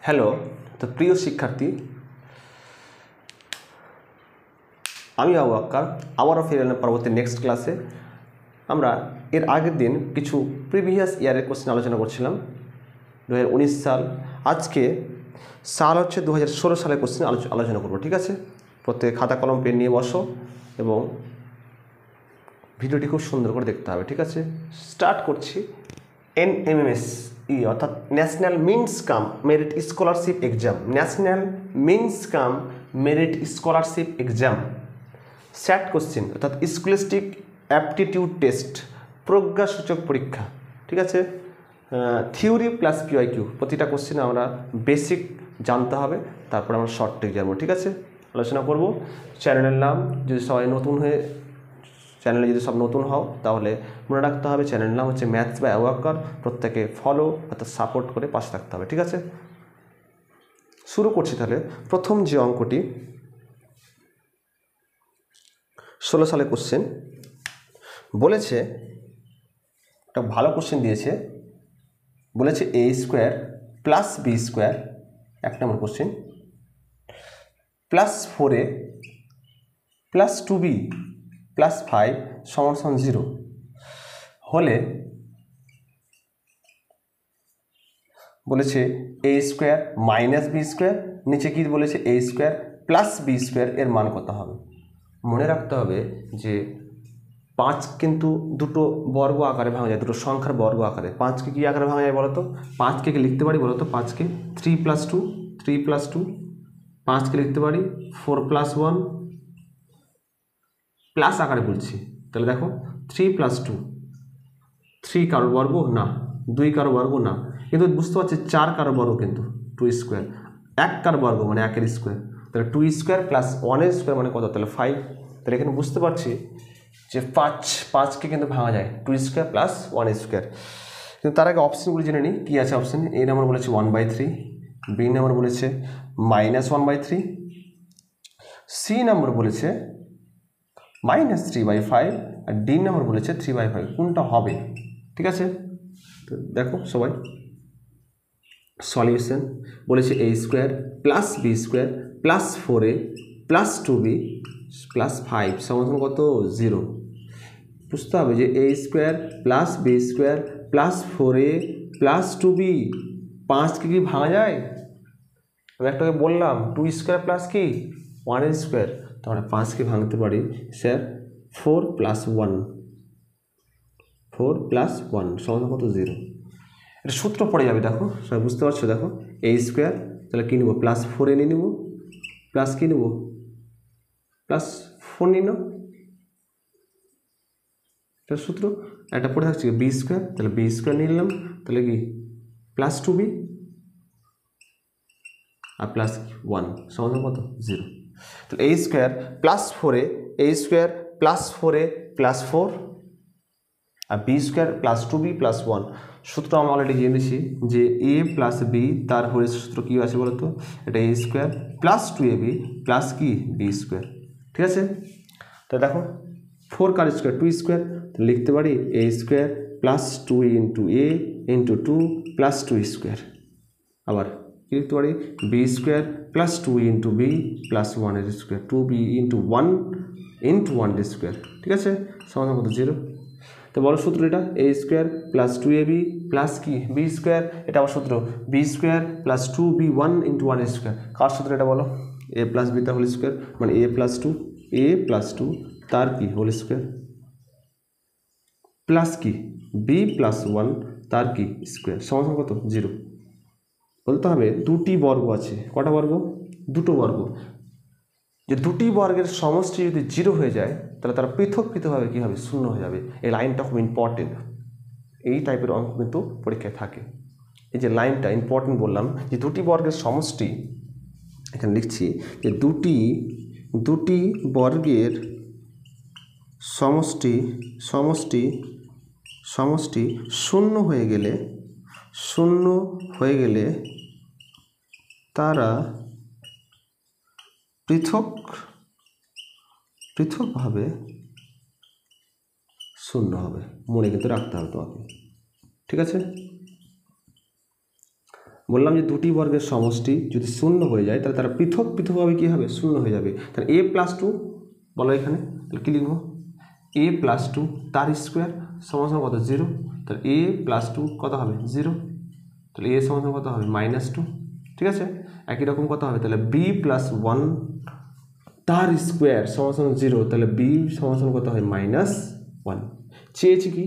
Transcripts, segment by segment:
Hello, তো প্রিয় শিক্ষার্থী, আমি আবু আক্কার আবারও ফিরে এলাম পরবর্তী নেক্সট ক্লাসে। আমরা এর আগের দিন কিছু প্রিভিয়াস ইয়ারের কোশ্চেন আলোচনা করছিলাম, 2019 সাল। আজকে সাল হচ্ছে 2016 সালের কোশ্চেন আলোচনা করবো। ঠিক আছে, প্রত্যেকে খাতা কলম পেন নিয়ে বসো এবং ভিডিওটি খুব সুন্দর করে দেখতে হবে। ঠিক আছে, স্টার্ট করছি। NMMSE অর্থাৎ national means cum merit scholarship exam, national means cum merit scholarship exam, SAT question অর্থাৎ স্কলাস্টিক অ্যাপটিটিউড টেস্ট, প্রজ্ঞাসূচক পরীক্ষা। ঠিক আছে, থিওরি প্লাস PYQ, প্রতিটা কোশ্চেন আমরা বেসিক জানতে হবে, তারপর আমরা শর্ট ট্রিক যাবো। ঠিক আছে, আলোচনা করব। চ্যানেলের নাম, যদি সবাই চ্যানেলে যদি সব নতুন হও তাহলে মনে রাখতে হবে চ্যানেলের নাম হচ্ছে ম্যাথস বাই আবু আক্কার। প্রত্যেকে ফলো অর্থাৎ সাপোর্ট করে পাশে থাকতে হবে। ঠিক আছে, শুরু করছি তাহলে। প্রথম যে অঙ্কটি 16 সালে কোশ্চেন বলেছে, একটা ভালো কোশ্চেন দিয়েছে, বলেছে A² plus B² 1 number question, plus 4A plus 2B plus 5 = 0 হলে বলেছে A² মাইনাস B², নিচে কি বলেছে A² প্লাস B² এর মান কত হবে। মনে রাখতে হবে যে 5 কিন্তু দুটো বর্গ আকারে ভাঙা যায়, দুটো সংখ্যার বর্গ আকারে। 5কে কী আকারে ভাঙা যায় বলো তো? 5কে লিখতে পারি বলো তো? 5কে 3 + 2, 3 + 2, 5কে লিখতে পারি 4 + 1, প্লাস আকারে বলছি। তাহলে দেখো 3 + 2, 3 কারো বর্গ না, 2 কারো বর্গ না, কিন্তু বুঝতে পারছি 4 কারো বর্গ, কিন্তু 2², 1 কারো বর্গ মানে 1 এর স্কোয়ার। তাহলে 2² প্লাস 1 এর স্কোয়ার মানে কত? তাহলে 5। তাহলে এখানে বুঝতে পারছি যে 5কে কিন্তু ভাঙা যায় 2² প্লাস 1²। কিন্তু তার আগে অপশানগুলি জেনে নিই কী আছে অপশান। A নাম্বার বলেছে 1/3, B নাম্বার বলেছে -1/3, C নাম্বার বলেছে -3/5, আর D নাম্বার বলেছে 3/5। কোনটা হবে? ঠিক আছে, তো দেখো সবাই সলিউশন। বলেছে A² plus B² plus 4A plus 2B plus 5 সমান কত? 0। বুঝতে হবে যে A² plus B² plus 4A plus 2B, 5কে কি ভাঙা যায়? আমি একটাকে বললাম 2² প্লাস কি 1², তাহলে 5কে ভাঙতে পারি স্যার 4 + 1, 4 + 1 সমান কত? 0। এটা সূত্র পড়ে যাবে, দেখো সবাই বুঝতে পারছো। দেখো A² তাহলে কী নেব? প্লাস 4A নিয়ে নেব, প্লাস কী নেব? প্লাস 4 নিয়ে নাও, এটা সূত্র। একটা পড়ে থাকছে B², তাহলে B² নিয়ে নিলাম, তাহলে কি প্লাস 2B আর প্লাস 1 সমান কত? 0। তাহলে A² plus 4A, A² plus 4A plus 4 আর B² প্লাস 2B প্লাস 1। সূত্র আমরা অলরেডি জেনেছি যে A প্লাস B তার হোলের সূত্র কী আছে বলো তো? এটা A² প্লাস 2AB প্লাস কি B²। ঠিক আছে, তো দেখো 4 কার স্কোয়ার? 2², লিখতে পারি A² প্লাস 2 × A × 2 প্লাস 2²। আবার কি লিখতে পারি? B² plus 2 × B plus 1² 2B × 1 × 1²। ঠিক আছে, সমান কত? 0। তো বড় সূত্র এটা A² প্লাস 2AB প্লাস কি B², এটা আবার সূত্র B² প্লাস 2B1 × 1²। কার সূত্র এটা বলো? A প্লাস B তার হোল স্কোয়ার মানে A প্লাস 2 তার কি হোল স্কোয়ার প্লাস কি B প্লাস 1 তার কি স্কোয়ার সমান কত? 0। বলতে হবে দুটি বর্গ আছে। কটা বর্গ? দুটো বর্গ। যে দুটি বর্গের সমষ্টি যদি 0 হয়ে যায় তাহলে তারা পৃথক পৃথকভাবে কী হবে? 0 হয়ে যাবে। এই লাইনটা খুব ইম্পর্টেন্ট, এই টাইপের অঙ্ক কিন্তু পরীক্ষায় থাকে। এই যে লাইনটা ইম্পর্টেন্ট বললাম, যে দুটি বর্গের সমষ্টি, এখানে লিখছি যে দুটি বর্গের সমষ্টি 0 হয়ে গেলে তারা পৃথকভাবে 0 হবে। মনে কিন্তু রাখতে হবে তোমাকে। ঠিক আছে, বললাম যে দুটি বর্গের সমষ্টি যদি শূন্য হয়ে যায় তাহলে তারা পৃথক পৃথকভাবে কী হবে, শূন্য হয়ে যাবে। তাহলে a + 2 বলো এখানে, তাহলে কী লিখবো, a + 2 তার স্কোয়ার সমান সমান কত, 0। তাহলে a + 2 কত হবে, 0। তাহলে a সমান সমান কত হবে, -2। ঠিক আছে, একই রকম কত হবে, তাহলে b + 1 তার স্কোয়ার সমান সমান 0। তাহলে b সমান সমান কত হয়, -1। চেয়েছি কি,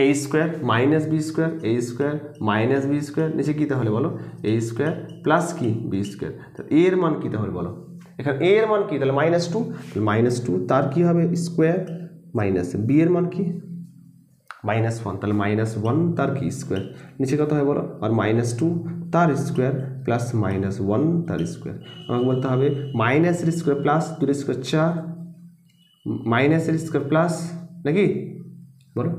a square minus B square, a square minus B square, নিচে কী তাহলে বলো, a স্কোয়ার প্লাস কি বি স্কোয়ার। তাহলে a এর মান কী তাহলে বলো, এখানে a এর মান কি, তাহলে -2, -2 তার কি হবে স্কোয়ার, মাইনাস b এর মান কি, -1, তাহলে -1 তার কি স্কোয়ার, নিচে কত হয় বলো, আর -2 তার স্কোয়ার প্লাস -1 তার স্কোয়ার। আমাকে বলতে হবে মাইনাসের স্কোয়ার প্লাস 2 স্কোয়ার 4, মাইনাসের স্কোয়ার প্লাস নাকি বলো,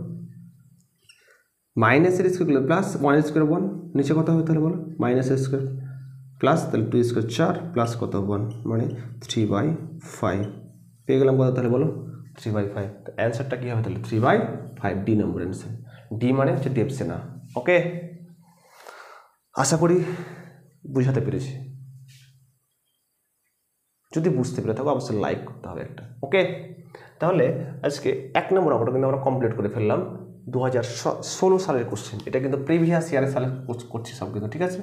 মাইনাসের স্কোয়ার প্লাস 1 স্কোয়ার 1, নিচে কত হবে তাহলে বলো, মাইনাসের স্কোয়ার প্লাস তাহলে 2 স্কোয়ার 4 প্লাস কত 1, মানে 3/5 পেয়ে গেলাম কত তাহলে বলো, 3/5। তো অ্যান্সারটা কী হবে তাহলে, 3/5, ডি নম্বর অ্যান্সার। ডি মানে হচ্ছে ডেপসে না। ওকে, আশা করি বুঝাতে পেরেছি। যদি বুঝতে পেরে থাকো অবশ্যই লাইক করতে হবে একটা। ওকে, তাহলে আজকে 1 নম্বর অঙ্কটা কিন্তু আমরা কমপ্লিট করে ফেললাম। 2016 সালের কোশ্চেন, এটা কিন্তু প্রিভিয়াস ইয়ারের সালে করছি সব কিন্তু, ঠিক আছে।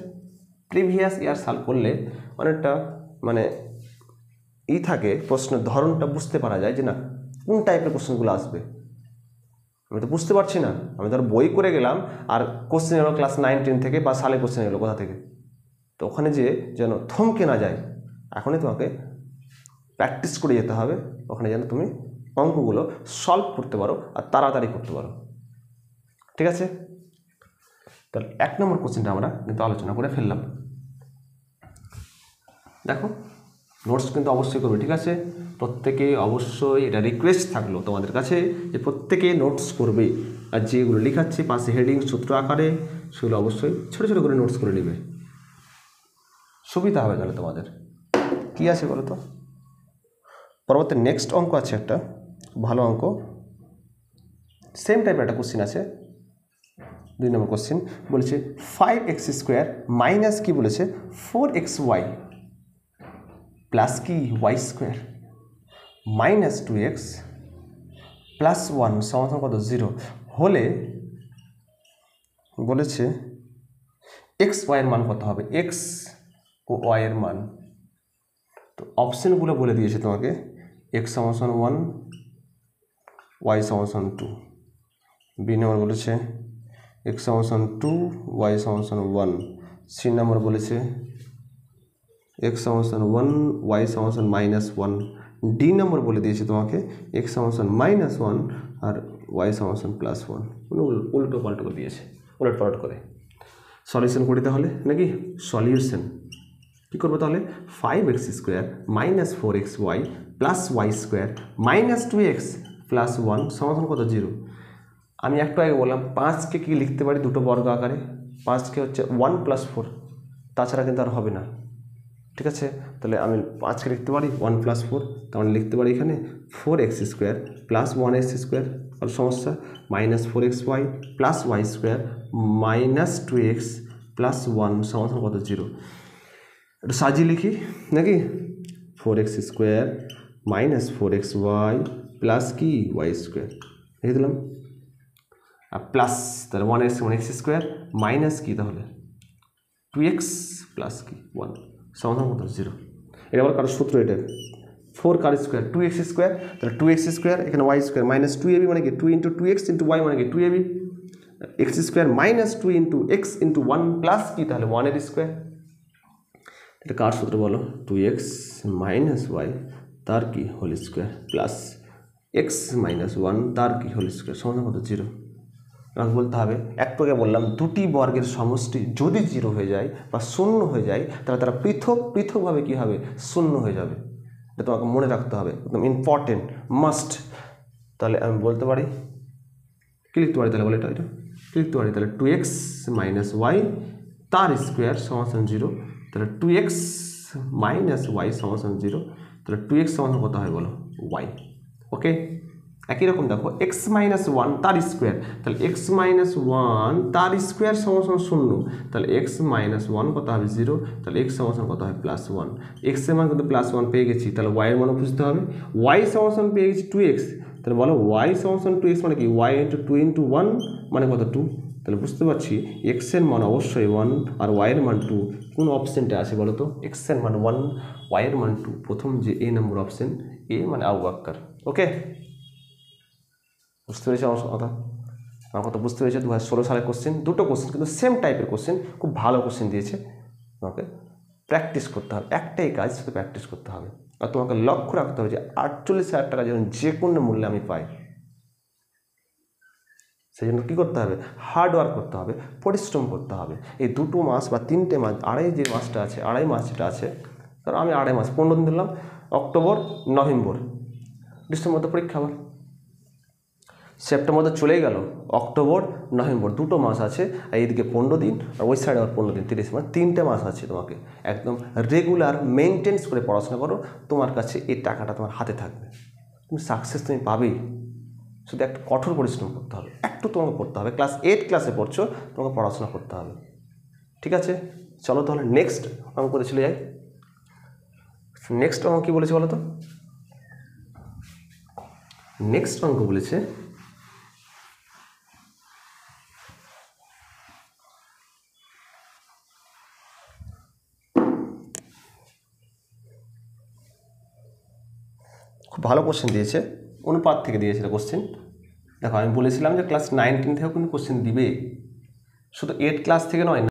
প্রিভিয়াস ইয়ার সাল করলে অনেকটা মানে থাকে, প্রশ্নের ধরনটা বুঝতে পারা যায় যে না কোন টাইপের কোশ্চেনগুলো আসবে। আমি তো বুঝতে পারছি না, আমি ধর বই করে গেলাম আর কোশ্চেন এলো ক্লাস 9 10 থেকে বা সালে কোশ্চেন এলো কোথা থেকে, তো ওখানে যে যেন থমকে না যায়, এখনই তোমাকে প্র্যাকটিস করে যেতে হবে, ওখানে যেন তুমি অঙ্কগুলো সলভ করতে পারো আর তাড়াতাড়ি করতে পারো, ঠিক আছে। তাহলে 1 নম্বর কোশ্চেনটা আমরা কিন্তু আলোচনা করে ফেললাম। দেখো নোটস কিন্তু অবশ্যই করবে, ঠিক আছে। প্রত্যেকে অবশ্যই, এটা রিকোয়েস্ট থাকলো তোমাদের কাছে যে প্রত্যেকে নোটস করবে, আর যেগুলো লেখাচ্ছে পাশে হেডিং সূত্র আকারে সেগুলো অবশ্যই ছোটো ছোটো করে নোটস করে নেবে, সুবিধা হবে তাহলে তোমাদের। কি আছে বলো তো, পরবর্তী নেক্সট অঙ্ক আছে একটা ভালো অঙ্ক, সেম টাইপের একটা কোশ্চেন আছে। 2 নম্বর কোশ্চেন বলেছে 5x² মাইনাস কি বলেছে 4xy প্লাস কি y² মাইনাস 2x প্লাস 1 সমান কত 0 হলে বলেছে এক্স ওয়াইয়ের মান কত হবে, এক্স ও ওয়াইয়ের মান। তো অপশানগুলো বলে দিয়েছে তোমাকে, এক্স সমান 1, ওয়াই সমান 2। বি নম্বর বলেছে এক্স সমান 2, ওয়াই সমান 1। সি নম্বর বলেছে এক্স সমান 1, ওয়াই সমান -1। ডি নম্বর বলে দিয়েছে তোমাকে এক্স সমান -1 আর ওয়াই সমান +1। উল্টো পাল্টো করে দিয়েছে, উলট পালট করে। সলিউশন করি তাহলে নাকি, সলিউশন কী করবো তাহলে, 5x² minus 4xy plus y² minus 2x plus 1 সমান কত 0। আমি একটু আগে বললাম 5কে কি লিখতে পারি দুটো বর্গ আকারে, 5কে হচ্ছে 1 + 4, তাছাড়া কিন্তু আর হবে না, ঠিক আছে। তাহলে আমি 5কে লিখতে পারি 1 + 4, তাহলে লিখতে পারি এখানে 4x² প্লাস 1x², আর সমস্যা minus 4xy plus y² minus 2x plus 1 সমান কত 0। একটু সাজিয়ে লিখি নাকি, 4x² মাইনাস 4xy প্লাস কি y² লিখে দিলাম, আর প্লাস তাহলে 1x x² মাইনাস কি তাহলে 2x প্লাস কি 1 সমান কত 0। এটা আবার কারো সূত্র, এটা 4 কার স্কোয়ার 2x², তাহলে 2x² এখানে y² মাইনাস 2ab মানে কি 2 × 2x × y মানে কি 2ab, x² minus 2 × x × 1 plus কি তাহলে 1 এর স্কোয়ার। এটা কার সূত্র বলো, 2x মাইনাস y তার কি whole square plus x minus 1 তার কি হোল স্কোয়ার সমান কত 0। আমাকে বলতে হবে, একটু আগে বললাম দুটি বর্গের সমষ্টি যদি 0 হয়ে যায় বা 0 হয়ে যায় তাহলে তারা পৃথক পৃথকভাবে কী হবে, 0 হয়ে যাবে। এটা তোমাকে মনে রাখতে হবে, একদম ইম্পর্টেন্ট, মাস্ট। তাহলে আমি বলতে পারি কী লিখতে পারি, তাহলে বলে এটা কী লিখতে পারি, তাহলে 2x মাইনাস ওয়াই তার স্কোয়ার সমান 0, তাহলে 2x মাইনাস ওয়াই সমান 0, তাহলে 2x সমান কত হয় বলো y। ওকে, একই রকম দেখো এক্স মাইনাস ওয়ান তার স্কোয়ার, তাহলে এক্স মাইনাস ওয়ান তার স্কোয়ার সমান শূন্য, তাহলে এক্স মাইনাস ওয়ান কত হবে জিরো, তাহলে এক্স সমান কত হবে প্লাস ওয়ান। এক্সের মান কিন্তু প্লাস ওয়ান পেয়ে গেছি, তাহলে ওয়াইয়ের মানও বুঝতে হবে। ওয়াই সমান পেয়ে গেছি টু এক্স, তাহলে বলো ওয়াই সমান টু এক্স মানে কি, Y into two into one মানে কত টু, তাহলে বুঝতে পারছি এক্সের মান অবশ্যই ওয়ান আর ওয়াইয়ের মান টু। কোন অপশানটা আছে বলো তো, এক্সের মান ওয়ান ওয়াইয়ের মান টু, প্রথম যে এ নম্বর অপশান, এ মানে আবু বাক্কার। ওকে, বুঝতে পেরেছি আমার কথা, আমার কথা বুঝতে পেরেছে। 2016 সালের কোশ্চেন, দুটো কোশ্চেন কিন্তু সেম টাইপের কোশ্চেন, খুব ভালো কোশ্চেন দিয়েছে। তোমাকে প্র্যাকটিস করতে হবে, একটাই কাজ, শুধু প্র্যাকটিস করতে হবে। আর তোমাকে লক্ষ্য রাখতে হবে যে 48,000 টাকা যেন যে কোনো মূল্যে আমি পাই, সেই জন্য কী করতে হবে, হার্ড ওয়ার্ক করতে হবে, পরিশ্রম করতে হবে। এই দুটো মাস বা তিনটে মাস, যে মাসটা আছে, আড়াই মাস যেটা আছে, কারণ আমি আড়াই মাস 15 দিন দিলাম, অক্টোবর নভেম্বর ডিসেম্বর তো পরীক্ষা, আবার সেপ্টেম্বর তো চলেই গেল, অক্টোবর নভেম্বর দুটো মাস আছে, আর এইদিকে 15 দিন, আর ওই সাইডে আবার 15 দিন, 30 মাস, 3টে মাস আছে। তোমাকে একদম রেগুলার মেনটেন্স করে পড়াশোনা করো, তোমার কাছে এই টাকাটা তোমার হাতে থাকবে, তুমি সাকসেস তুমি পাবেই। শুধু একটা কঠোর পরিশ্রম করতে হবে, একটু তোমাকে করতে হবে। ক্লাস 8 ক্লাসে পড়ছো, তোমাকে পড়াশোনা করতে হবে। ঠিক আছে, চলো তাহলে নেক্সট অঙ্ক করে চলে যাই। নেক্সট অঙ্ক কী বলেছে বলো তো, নেক্সট অঙ্ক বলেছে খুব ভালো কোশ্চেন দিয়েছে, অনুপাত থেকে দিয়েছিল কোশ্চেন। দেখো আমি বলেছিলাম যে ক্লাস 9-10 থেকেও কিন্তু কোশ্চেন দিবে, শুধু 8 ক্লাস থেকে নয়।